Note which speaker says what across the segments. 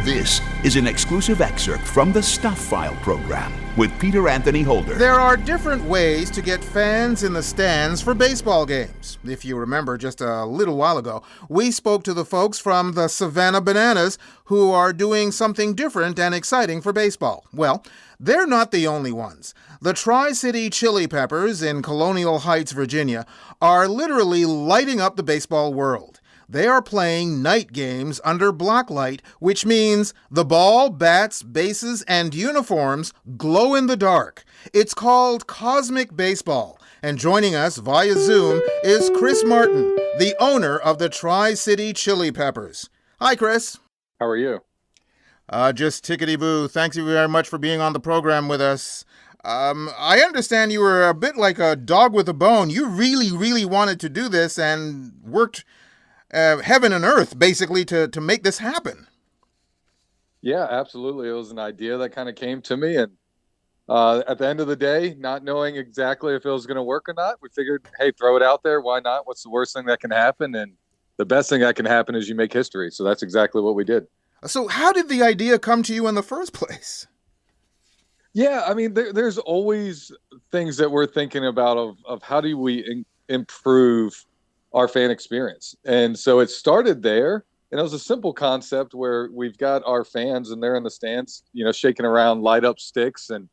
Speaker 1: This is an exclusive excerpt from the Stuph File Program with Peter Anthony Holder.
Speaker 2: There are different ways to get fans in the stands for baseball games. If you remember, just a little while ago, we spoke to the folks from the Savannah Bananas who are doing something different and exciting for baseball. Well, they're not the only ones. The Tri-City Chili Peppers in Colonial Heights, Virginia, are literally lighting up the baseball world. They are playing night games under blacklight, which means the ball, bats, bases, and uniforms glow in the dark. It's called Cosmic Baseball. And joining us via Zoom is Chris Martin, the owner of the Tri-City Chili Peppers. Hi, Chris.
Speaker 3: How are you?
Speaker 2: Just tickety-boo. Thanks you very much for being on the program with us. I understand you were a bit like a dog with a bone. You really wanted to do this and worked heaven and earth, basically, to make this happen.
Speaker 3: Yeah, absolutely. It was an idea that kind of came to me. And at the end of the day, not knowing exactly if it was going to work or not, we figured, hey, throw it out there. Why not? What's the worst thing that can happen? And the best thing that can happen is you make history. So that's exactly what we did.
Speaker 2: So how did the idea come to you in the first place?
Speaker 3: Yeah, I mean, there's always things that we're thinking about of how do we improve our fan experience. And so it started there, and it was a simple concept where we've got our fans and they're in the stands, shaking around light up sticks. And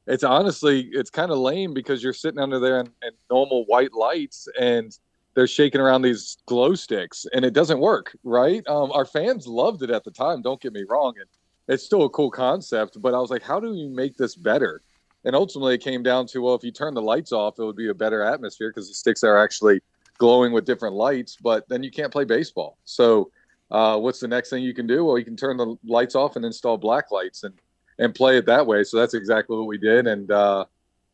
Speaker 3: it's kind of lame because you're sitting under there in normal white lights and they're shaking around these glow sticks and it doesn't work, right? Our fans loved it at the time, don't get me wrong. And it's still a cool concept, but I was like, how do we make this better? And ultimately it came down to, well, if you turn the lights off, it would be a better atmosphere because the sticks are actually glowing with different lights, but then you can't play baseball. So what's the next thing you can do? Well, you can turn the lights off and install black lights and play it that way. So that's exactly what we did. And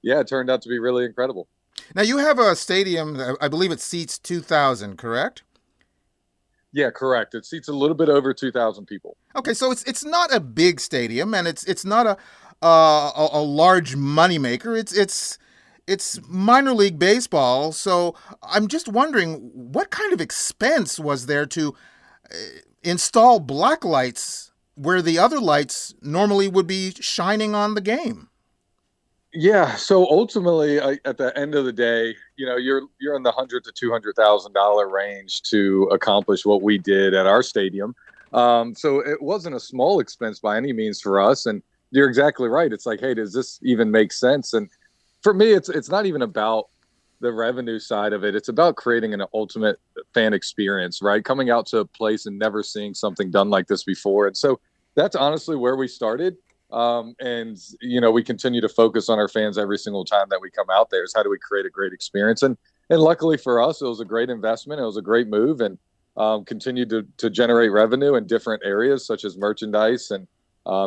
Speaker 3: it turned out to be really incredible.
Speaker 2: Now you have a stadium, I believe it seats 2,000, correct?
Speaker 3: Yeah, correct. It seats a little bit over 2,000 people.
Speaker 2: Okay, so it's not a big stadium and it's not a large moneymaker. It's minor league baseball, so I'm just wondering, what kind of expense was there to install black lights where the other lights normally would be shining on the game?
Speaker 3: Yeah, so ultimately, at the end of the day, you're in the $100,000 to $200,000 range to accomplish what we did at our stadium. So it wasn't a small expense by any means for us, and you're exactly right. It's like, hey, does this even make sense? And for me, it's not even about the revenue side of it. It's about creating an ultimate fan experience, right? Coming out to a place and never seeing something done like this before. And so that's honestly where we started. And we continue to focus on our fans every single time that we come out there is how do we create a great experience? And luckily for us, it was a great investment. It was a great move and continued to generate revenue in different areas such as merchandise and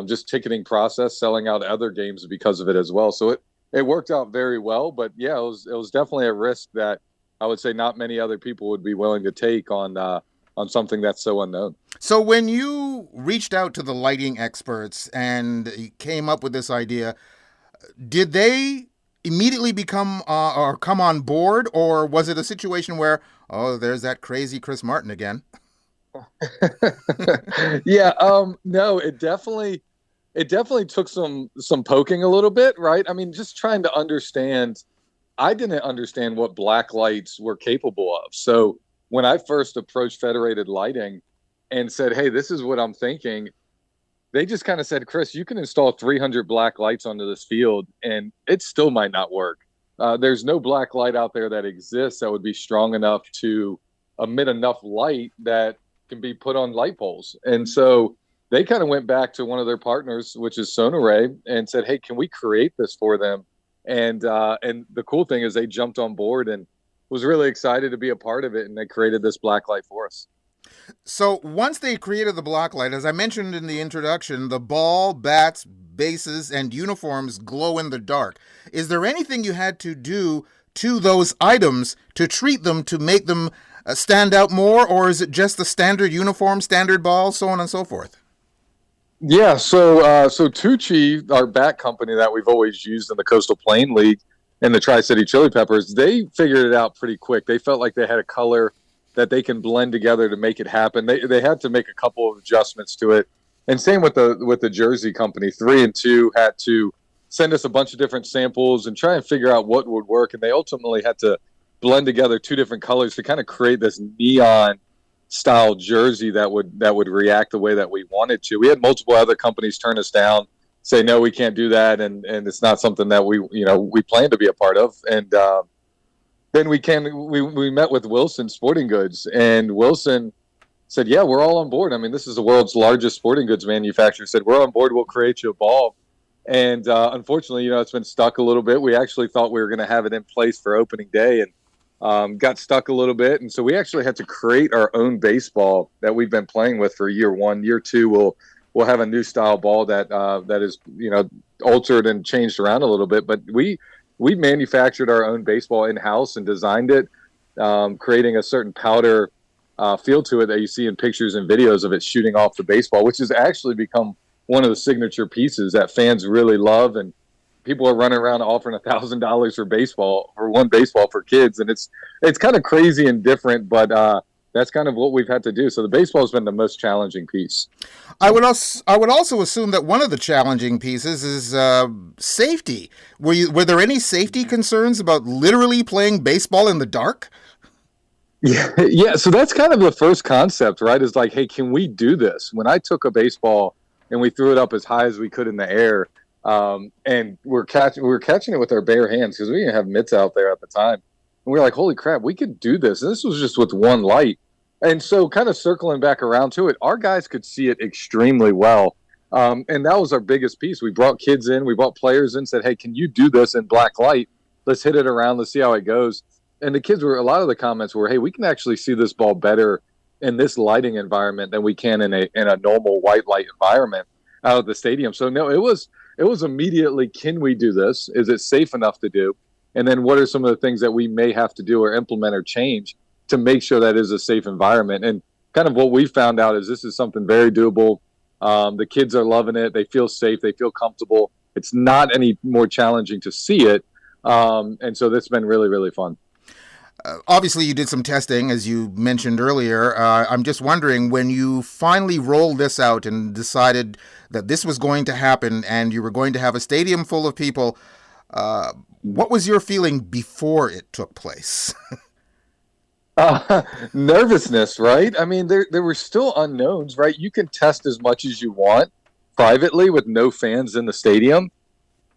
Speaker 3: just ticketing process, selling out other games because of it as well. So it worked out very well, but yeah, it was definitely a risk that I would say not many other people would be willing to take on something that's so unknown.
Speaker 2: So when you reached out to the lighting experts and came up with this idea, did they immediately become or come on board, or was it a situation where, oh, there's that crazy Chris Martin again?
Speaker 3: Yeah, no, it definitely took some poking a little bit, right? I mean, just trying to understand. I didn't understand what black lights were capable of. So when I first approached Federated Lighting and said, hey, this is what I'm thinking, they just kind of said, Chris, you can install 300 black lights onto this field and it still might not work. There's no black light out there that exists that would be strong enough to emit enough light that can be put on light poles. And so they kind of went back to one of their partners, which is Sonoray, and said, hey, can we create this for them? And the cool thing is they jumped on board and was really excited to be a part of it. And they created this black light for us.
Speaker 2: So once they created the black light, as I mentioned in the introduction, the ball, bats, bases, and uniforms glow in the dark. Is there anything you had to do to those items to treat them, to make them stand out more? Or is it just the standard uniform, standard ball, so on and so forth?
Speaker 3: Yeah, so Tucci, our bat company that we've always used in the Coastal Plain League and the Tri-City Chili Peppers, they figured it out pretty quick. They felt like they had a color that they can blend together to make it happen. They had to make a couple of adjustments to it And same with the jersey company. 3 and 2 had to send us a bunch of different samples and try and figure out what would work. And they ultimately had to blend together 2 different colors to kind of create this neon style jersey that would react the way that we wanted to. We had multiple other companies turn us down, say no, we can't do that, and it's not something that we plan to be a part of. And then we met with Wilson Sporting Goods, and Wilson said, yeah, we're all on board. I mean, this is the world's largest sporting goods manufacturer. Said, we're on board. We'll create you a ball. And unfortunately, it's been stuck a little bit. We actually thought we were going to have it in place for opening day, and got stuck a little bit. And so we actually had to create our own baseball that we've been playing with for year 1. Year 2, we'll have a new style ball that is, altered and changed around a little bit. But we manufactured our own baseball in-house and designed it, creating a certain powder feel to it that you see in pictures and videos of it shooting off the baseball, which has actually become one of the signature pieces that fans really love. And people are running around offering $1,000 for one baseball for kids. And it's kind of crazy and different, but that's kind of what we've had to do. So the baseball has been the most challenging piece.
Speaker 2: I would also assume that one of the challenging pieces is safety. Were there any safety concerns about literally playing baseball in the dark?
Speaker 3: Yeah. So that's kind of the first concept, right? Is like, hey, can we do this? When I took a baseball and we threw it up as high as we could in the air, and we were catching it with our bare hands because we didn't have mitts out there at the time. And we were like, holy crap, we could do this. And this was just with one light. And so kind of circling back around to it, our guys could see it extremely well. And that was our biggest piece. We brought kids in, we brought players in, said, hey, can you do this in black light? Let's hit it around. Let's see how it goes. And a lot of the comments were, hey, we can actually see this ball better in this lighting environment than we can in a normal white light environment out of the stadium. So no, it was immediately, can we do this? Is it safe enough to do? And then what are some of the things that we may have to do or implement or change to make sure that is a safe environment? And kind of what we found out is this is something very doable. The kids are loving it. They feel safe. They feel comfortable. It's not any more challenging to see it. And so that's been really, really fun.
Speaker 2: Obviously, you did some testing, as you mentioned earlier. I'm just wondering, when you finally rolled this out and decided that this was going to happen and you were going to have a stadium full of people, what was your feeling before it took place?
Speaker 3: Nervousness, right? I mean, there were still unknowns, right? You can test as much as you want privately with no fans in the stadium.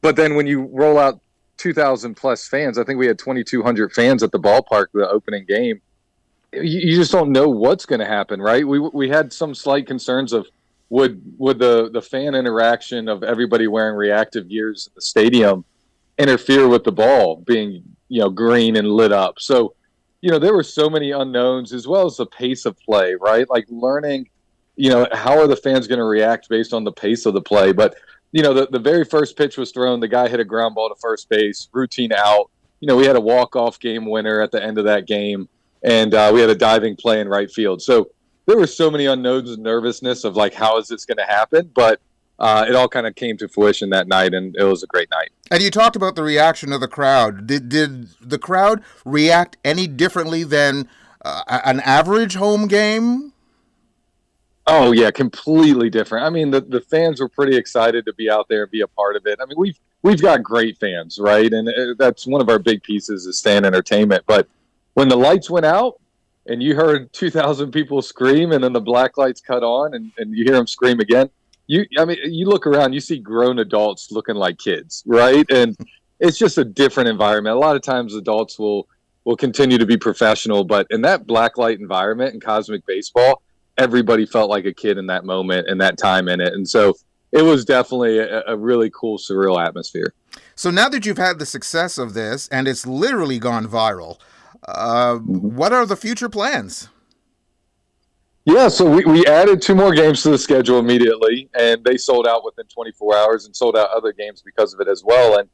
Speaker 3: But then when you roll out 2,000 plus fans, I think we had 2,200 fans at the ballpark the opening game. You just don't know what's going to happen, right? We had some slight concerns of would the fan interaction of everybody wearing reactive gears in the stadium interfere with the ball being green and lit up. So there were so many unknowns, as well as the pace of play, right? Like learning how are the fans going to react based on the pace of the play. But the very first pitch was thrown. The guy hit a ground ball to first base, routine out. We had a walk-off game winner at the end of that game, and we had a diving play in right field. So there were so many unknowns and nervousness of like, how is this going to happen? But it all kind of came to fruition that night, and it was a great night. And
Speaker 2: you talked about the reaction of the crowd. Did the crowd react any differently than an average home game?
Speaker 3: Oh, yeah, completely different. I mean, the fans were pretty excited to be out there and be a part of it. I mean, we've got great fans, right? And that's one of our big pieces is fan entertainment. But when the lights went out and you heard 2,000 people scream and then the black lights cut on and you hear them scream again, you look around, you see grown adults looking like kids, right? And it's just a different environment. A lot of times adults will continue to be professional, but in that black light environment in cosmic baseball, everybody felt like a kid in that moment and that time in it. And so it was definitely a really cool, surreal atmosphere.
Speaker 2: So now that you've had the success of this and it's literally gone viral, what are the future plans?
Speaker 3: Yeah, so we added 2 more games to the schedule immediately, and they sold out within 24 hours and sold out other games because of it as well. And,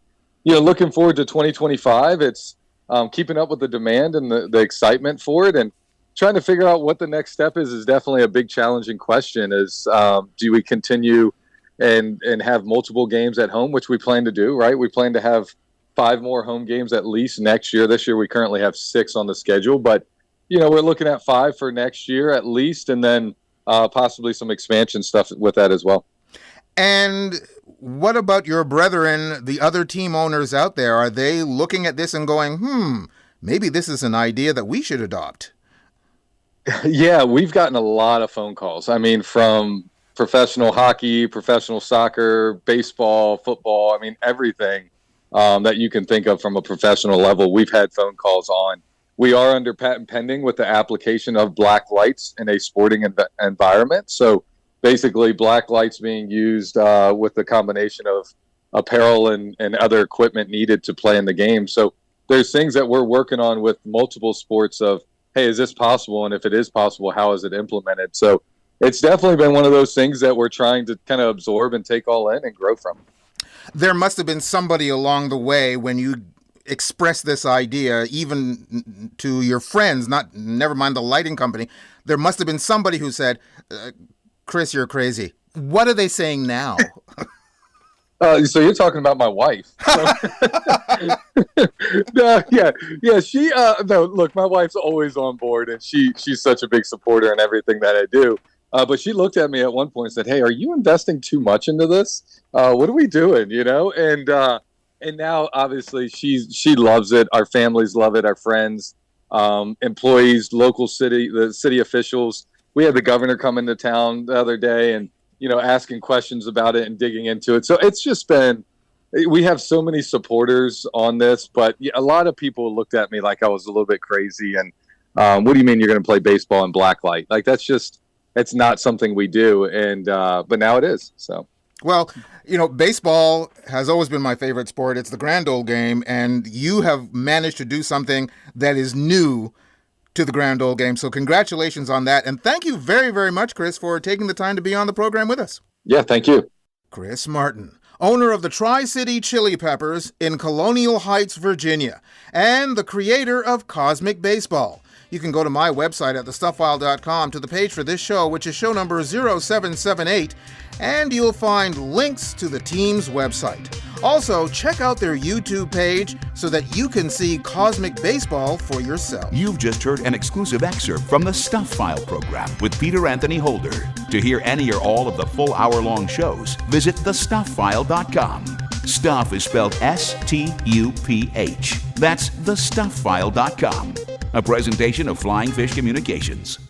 Speaker 3: looking forward to 2025, it's keeping up with the demand and the excitement for it. And trying to figure out what the next step is definitely a big challenging question. Do we continue and have multiple games at home, which we plan to do, right? We plan to have 5 more home games at least next year. This year we currently have 6 on the schedule, but we're looking at 5 for next year at least, and then possibly some expansion stuff with that as well.
Speaker 2: And what about your brethren, the other team owners out there? Are they looking at this and going, maybe this is an idea that we should adopt?
Speaker 3: Yeah, we've gotten a lot of phone calls. I mean, from professional hockey, professional soccer, baseball, football, I mean, everything that you can think of from a professional level, we've had phone calls on. We are under patent pending with the application of black lights in a sporting environment. So basically black lights being used with the combination of apparel and other equipment needed to play in the game. So there's things that we're working on with multiple sports of, hey, is this possible? And if it is possible, how is it implemented? So it's definitely been one of those things that we're trying to kind of absorb and take all in and grow from.
Speaker 2: There must have been somebody along the way when you expressed this idea, even to your friends, never mind the lighting company. There must have been somebody who said, Chris, you're crazy. What are they saying now?
Speaker 3: So you're talking about my wife. Yeah. She, no, look, my wife's always on board, and she's such a big supporter in everything that I do. But she looked at me at one point and said, "Hey, are you investing too much into this? What are we doing?" You know, and now obviously she loves it. Our families love it. Our friends, employees, the city officials. We had the governor come into town the other day and, asking questions about it and digging into it. So it's just been, we have so many supporters on this, but a lot of people looked at me like I was a little bit crazy. And what do you mean you're going to play baseball in black light? Like, it's not something we do. And, but now it is. So.
Speaker 2: Well, baseball has always been my favorite sport. It's the grand old game. And you have managed to do something that is new to the grand old game. So congratulations on that. And thank you very, very much, Chris, for taking the time to be on the program with us.
Speaker 3: Yeah, thank you.
Speaker 2: Chris Martin, owner of the Tri-City Chili Peppers in Colonial Heights, Virginia, and the creator of Cosmic Baseball. You can go to my website at thestuffile.com to the page for this show, which is show number 0778, and you'll find links to the team's website. Also, check out their YouTube page so that you can see Cosmic Baseball for yourself.
Speaker 1: You've just heard an exclusive excerpt from the Stuph File Program with Peter Anthony Holder. To hear any or all of the full hour-long shows, visit thestufffile.com. Stuph is spelled S-T-U-P-H. That's thestufffile.com. A presentation of Flying Fish Communications.